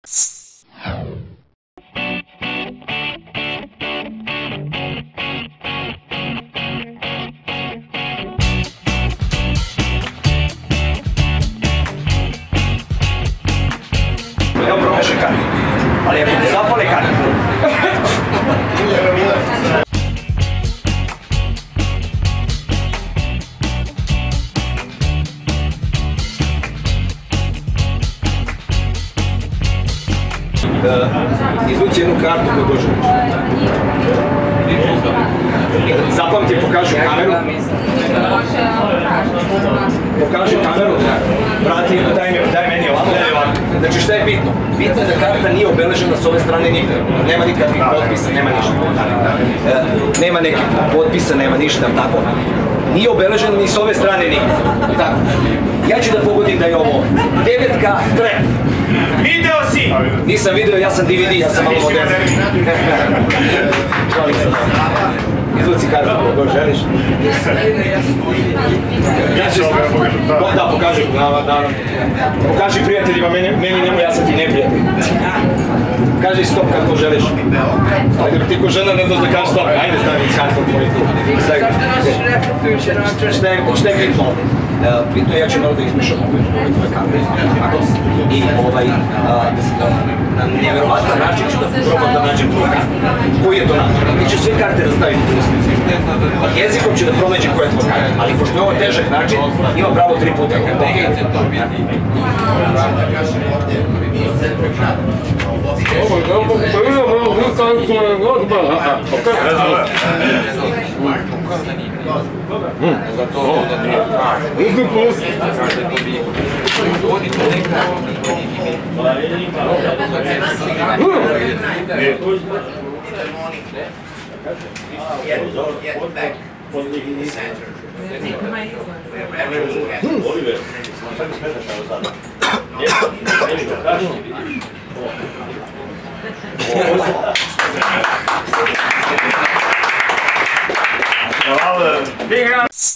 Evo promašaj kartu, ali ako ti zapale kartu. Izvuci jednu kartu koju god želiš. Zapamti, pokaži kameru. Pokaži kameru, vrati, daj meni ovako. Znači šta je bitno? Bitno je da karta nije obeležena s ove strane nigde. Nema nikakvih potpisa, nema ništa. Nema nekih potpisa, nema ništa, tako. Nije obeležena ni s ove strane nigde. Tako. Ja ću da pogodim da je ovo 9-ka tref. Video si! Nisam video, ja sam DVD, ja sam malo modern. Izvuci kartu koju želiš. Da, pokaži. Pokaži prijateljima, meni nemoj, ja sam ti neprijatelj. Kaži stop kako želiš. Ajde, ti ko žena ne znaš da kaži stop. Ajde, stavi kartu tvoju tu. Šta je bitno ovdje? Bitno je, ja ću malo da izmišam ove kamere. I na nevjerovatan način ću da probam da nađem tu kartu. Koji je to način? Mi ću sve karte rastaviti u slici. Jezikom ću da pronađem koja je tvoja karta. Ali pošto je ovo težak način, ima pravo 3 puta. Big round.